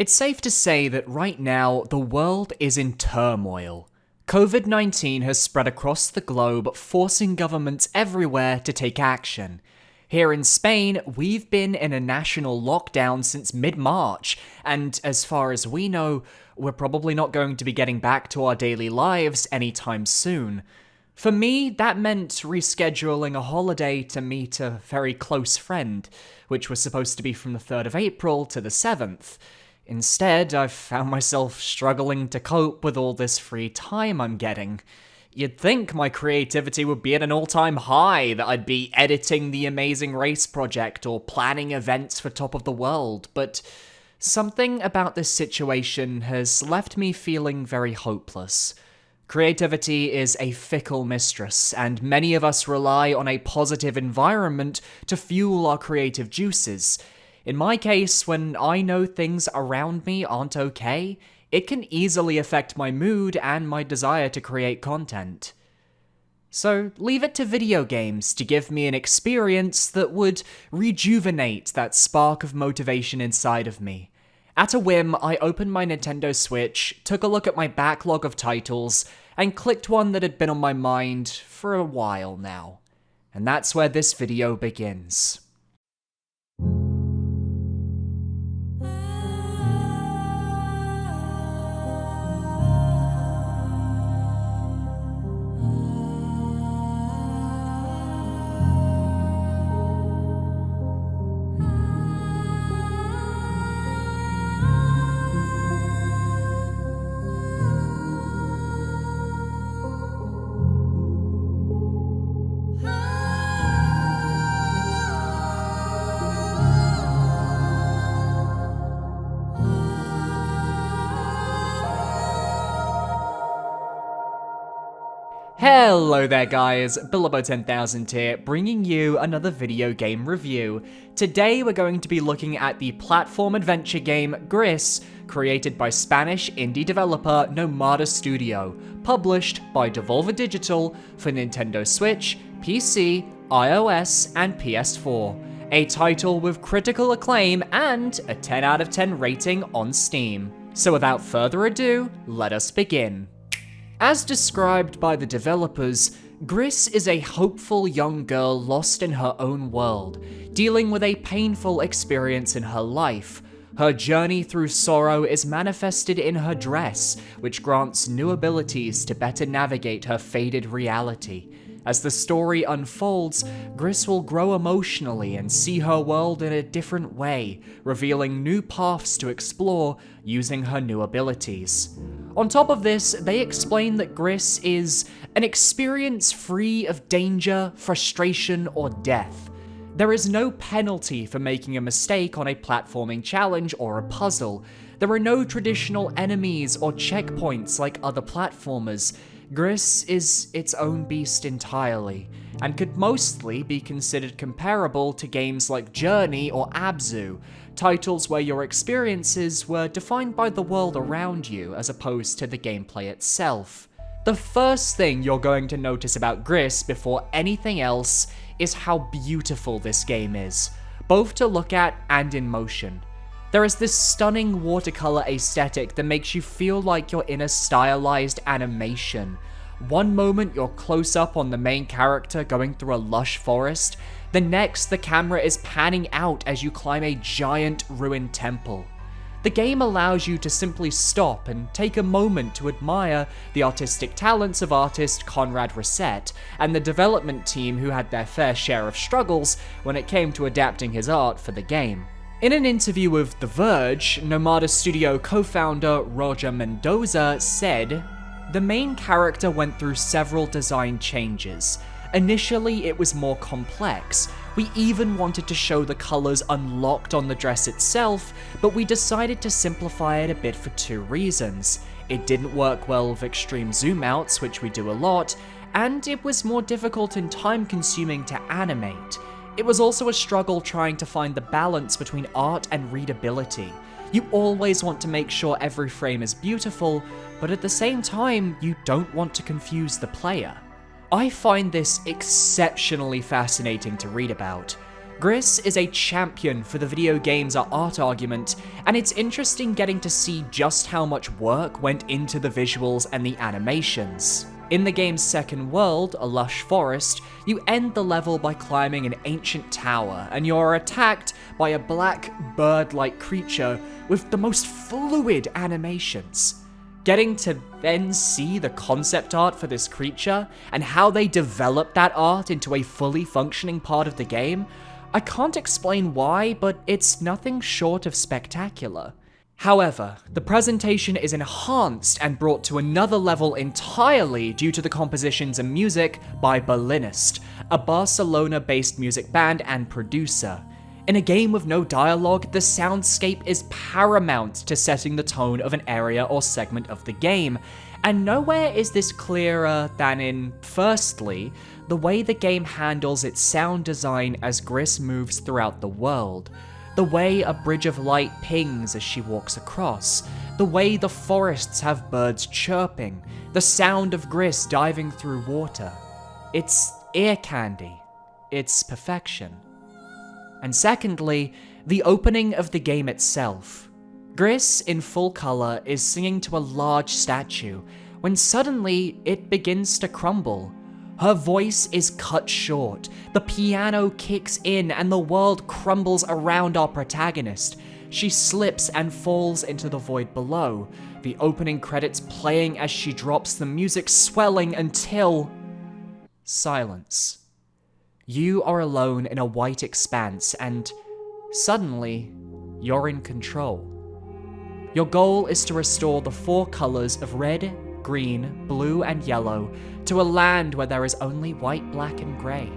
It's safe to say that right now, the world is in turmoil. COVID-19 has spread across the globe, forcing governments everywhere to take action. Here in Spain, we've been in a national lockdown since mid-March, and as far as we know, we're probably not going to be getting back to our daily lives anytime soon. For me, that meant rescheduling a holiday to meet a very close friend, which was supposed to be from the 3rd of April to the 7th. Instead, I've found myself struggling to cope with all this free time I'm getting. You'd think my creativity would be at an all-time high, that I'd be editing the Amazing Race project or planning events for Top of the World, but something about this situation has left me feeling very hopeless. Creativity is a fickle mistress, and many of us rely on a positive environment to fuel our creative juices. In my case, when I know things around me aren't okay, it can easily affect my mood and my desire to create content. So leave it to video games to give me an experience that would rejuvenate that spark of motivation inside of me. At a whim, I opened my Nintendo Switch, took a look at my backlog of titles, and clicked one that had been on my mind for a while now. And that's where this video begins. Hello there guys, Billybo10K here, bringing you another video game review. Today we're going to be looking at the platform adventure game GRIS, created by Spanish indie developer Nomada Studio, published by Devolver Digital for Nintendo Switch, PC, iOS, and PS4. A title with critical acclaim and a 10 out of 10 rating on Steam. So without further ado, let us begin. As described by the developers, GRIS is a hopeful young girl lost in her own world, dealing with a painful experience in her life. Her journey through sorrow is manifested in her dress, which grants new abilities to better navigate her faded reality. As the story unfolds, GRIS will grow emotionally and see her world in a different way, revealing new paths to explore using her new abilities. On top of this, they explain that GRIS is an experience free of danger, frustration, or death. There is no penalty for making a mistake on a platforming challenge or a puzzle. There are no traditional enemies or checkpoints like other platformers. GRIS is its own beast entirely, and could mostly be considered comparable to games like Journey or Abzu, titles where your experiences were defined by the world around you as opposed to the gameplay itself. The first thing you're going to notice about GRIS before anything else is how beautiful this game is, both to look at and in motion. There is this stunning watercolor aesthetic that makes you feel like you're in a stylized animation. One moment you're close up on the main character going through a lush forest, the next the camera is panning out as you climb a giant ruined temple. The game allows you to simply stop and take a moment to admire the artistic talents of artist Conrad Reset and the development team who had their fair share of struggles when it came to adapting his art for the game. In an interview with The Verge, Nomada Studio co-founder Roger Mendoza said, "The main character went through several design changes. Initially, it was more complex. We even wanted to show the colors unlocked on the dress itself, but we decided to simplify it a bit for two reasons. It didn't work well with extreme zoom outs, which we do a lot, and it was more difficult and time-consuming to animate. It was also a struggle trying to find the balance between art and readability. You always want to make sure every frame is beautiful, but at the same time, you don't want to confuse the player." I find this exceptionally fascinating to read about. GRIS is a champion for the video games are art argument, and it's interesting getting to see just how much work went into the visuals and the animations. In the game's second world, a lush forest, you end the level by climbing an ancient tower, and you're attacked by a black bird-like creature with the most fluid animations. Getting to then see the concept art for this creature, and how they developed that art into a fully functioning part of the game, I can't explain why, but it's nothing short of spectacular. However, the presentation is enhanced and brought to another level entirely due to the compositions and music by Berlinist, a Barcelona-based music band and producer. In a game with no dialogue, the soundscape is paramount to setting the tone of an area or segment of the game, and nowhere is this clearer than in, firstly, the way the game handles its sound design as GRIS moves throughout the world. The way a bridge of light pings as she walks across, the way the forests have birds chirping, the sound of GRIS diving through water. It's ear candy. It's perfection. And secondly, the opening of the game itself. GRIS, in full color, is singing to a large statue, when suddenly it begins to crumble. Her voice is cut short, the piano kicks in, and the world crumbles around our protagonist. She slips and falls into the void below, the opening credits playing as she drops, the music swelling until... silence. You are alone in a white expanse, and suddenly, you're in control. Your goal is to restore the 4 colors of red, green, blue, and yellow to a land where there is only white, black, and grey.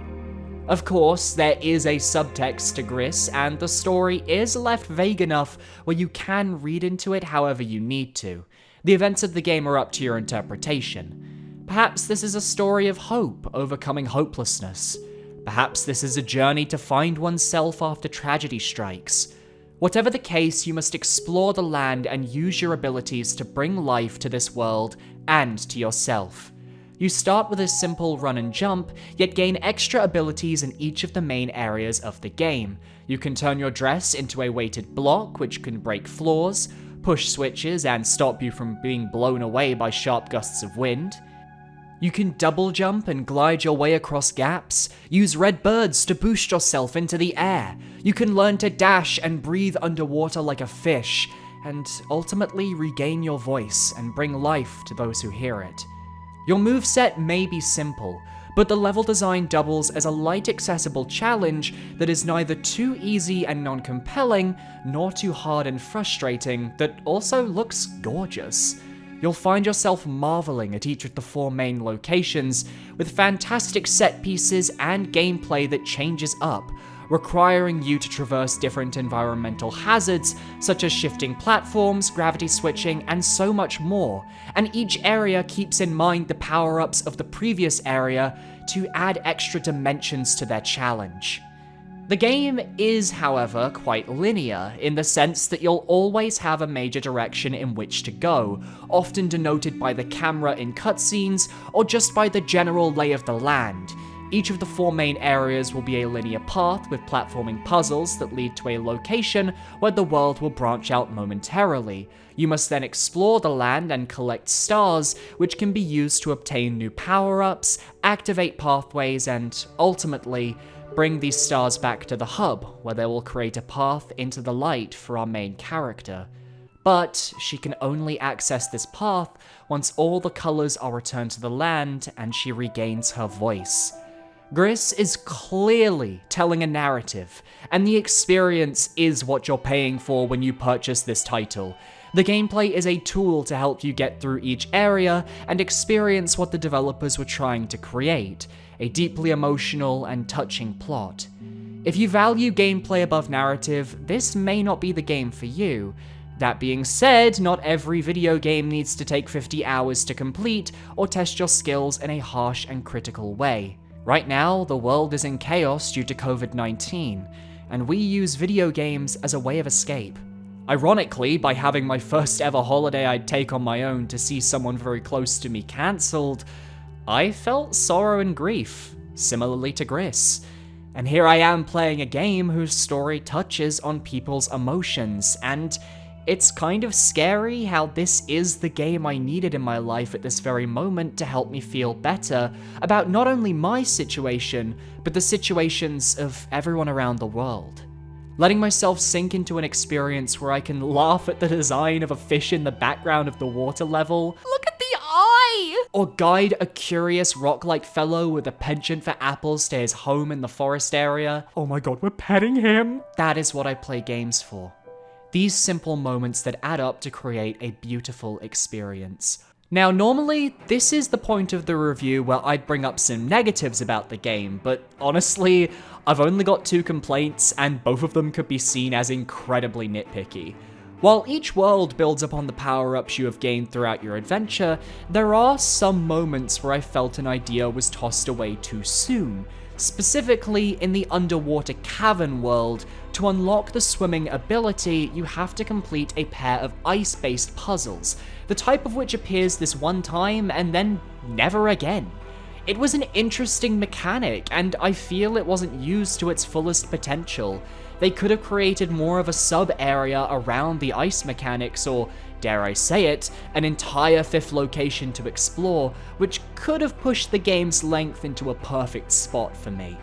Of course, there is a subtext to GRIS, and the story is left vague enough where you can read into it however you need to. The events of the game are up to your interpretation. Perhaps this is a story of hope overcoming hopelessness. Perhaps this is a journey to find oneself after tragedy strikes. Whatever the case, you must explore the land and use your abilities to bring life to this world and to yourself. You start with a simple run and jump, yet gain extra abilities in each of the main areas of the game. You can turn your dress into a weighted block, which can break floors, push switches and stop you from being blown away by sharp gusts of wind. You can double jump and glide your way across gaps, use red birds to boost yourself into the air. You can learn to dash and breathe underwater like a fish, and ultimately regain your voice and bring life to those who hear it. Your moveset may be simple, but the level design doubles as a light accessible challenge that is neither too easy and non-compelling, nor too hard and frustrating, that also looks gorgeous. You'll find yourself marveling at each of the 4 main locations, with fantastic set pieces and gameplay that changes up, requiring you to traverse different environmental hazards, such as shifting platforms, gravity switching, and so much more, and each area keeps in mind the power-ups of the previous area to add extra dimensions to their challenge. The game is, however, quite linear, in the sense that you'll always have a major direction in which to go, often denoted by the camera in cutscenes, or just by the general lay of the land. Each of the 4 main areas will be a linear path with platforming puzzles that lead to a location where the world will branch out momentarily. You must then explore the land and collect stars, which can be used to obtain new power-ups, activate pathways, and, ultimately, bring these stars back to the hub, where they will create a path into the light for our main character. But she can only access this path once all the colors are returned to the land and she regains her voice. GRIS is clearly telling a narrative, and the experience is what you're paying for when you purchase this title. The gameplay is a tool to help you get through each area and experience what the developers were trying to create, a deeply emotional and touching plot. If you value gameplay above narrative, this may not be the game for you. That being said, not every video game needs to take 50 hours to complete or test your skills in a harsh and critical way. Right now, the world is in chaos due to COVID-19, and we use video games as a way of escape. Ironically, by having my first ever holiday I'd take on my own to see someone very close to me cancelled, I felt sorrow and grief, similarly to GRIS. And here I am playing a game whose story touches on people's emotions, and it's kind of scary how this is the game I needed in my life at this very moment to help me feel better about not only my situation, but the situations of everyone around the world. Letting myself sink into an experience where I can laugh at the design of a fish in the background of the water level. Look at the eye! Or guide a curious rock-like fellow with a penchant for apples to his home in the forest area. Oh my god, we're petting him! That is what I play games for. These simple moments that add up to create a beautiful experience. Now, normally, this is the point of the review where I'd bring up some negatives about the game, but honestly, I've only got 2 complaints, and both of them could be seen as incredibly nitpicky. While each world builds upon the power-ups you have gained throughout your adventure, there are some moments where I felt an idea was tossed away too soon. Specifically, in the underwater cavern world, to unlock the swimming ability, you have to complete a pair of ice-based puzzles, the type of which appears this one time and then never again. It was an interesting mechanic, and I feel it wasn't used to its fullest potential. They could have created more of a sub-area around the ice mechanics, or, dare I say it, an entire 5th location to explore, which could have pushed the game's length into a perfect spot for me.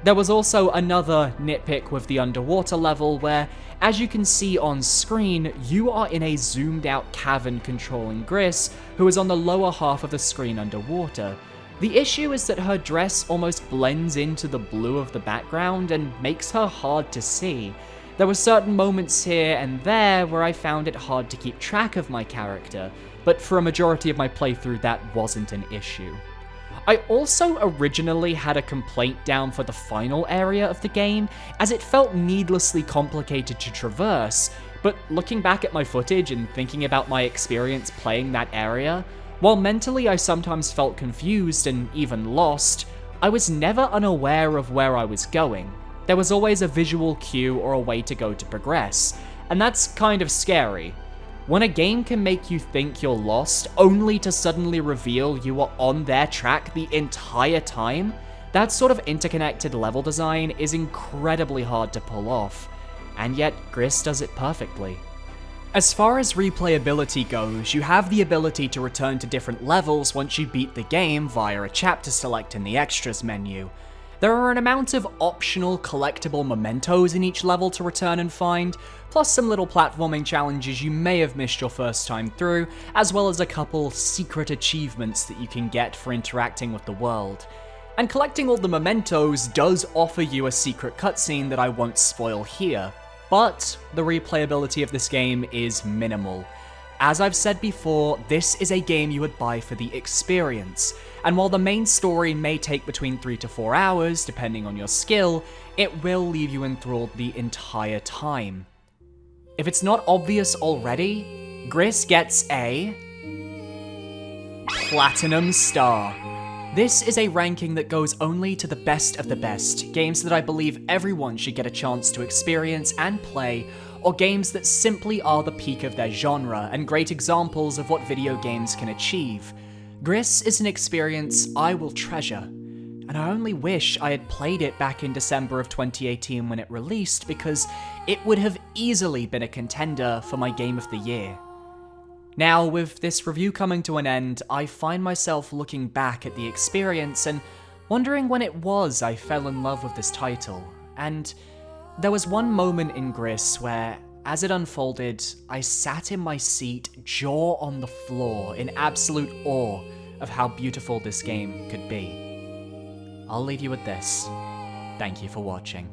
There was also another nitpick with the underwater level where, as you can see on screen, you are in a zoomed out cavern controlling GRIS, who is on the lower half of the screen underwater. The issue is that her dress almost blends into the blue of the background and makes her hard to see. There were certain moments here and there where I found it hard to keep track of my character, but for a majority of my playthrough that wasn't an issue. I also originally had a complaint down for the final area of the game, as it felt needlessly complicated to traverse, but looking back at my footage and thinking about my experience playing that area, while mentally I sometimes felt confused and even lost, I was never unaware of where I was going. There was always a visual cue or a way to go to progress, and that's kind of scary. When a game can make you think you're lost, only to suddenly reveal you are on their track the entire time, that sort of interconnected level design is incredibly hard to pull off, and yet GRIS does it perfectly. As far as replayability goes, you have the ability to return to different levels once you beat the game via a chapter select in the extras menu. There are an amount of optional collectible mementos in each level to return and find, plus some little platforming challenges you may have missed your first time through, as well as a couple secret achievements that you can get for interacting with the world. And collecting all the mementos does offer you a secret cutscene that I won't spoil here, but the replayability of this game is minimal. As I've said before, this is a game you would buy for the experience, and while the main story may take between 3 to 4 hours, depending on your skill, it will leave you enthralled the entire time. If it's not obvious already, GRIS gets a Platinum Star. This is a ranking that goes only to the best of the best, games that I believe everyone should get a chance to experience and play, or games that simply are the peak of their genre and great examples of what video games can achieve. GRIS is an experience I will treasure, and I only wish I had played it back in December of 2018 when it released, because it would have easily been a contender for my Game of the Year. Now, with this review coming to an end, I find myself looking back at the experience and wondering when it was I fell in love with this title, and there was one moment in GRIS where, as it unfolded, I sat in my seat, jaw on the floor, in absolute awe of how beautiful this game could be. I'll leave you with this. Thank you for watching.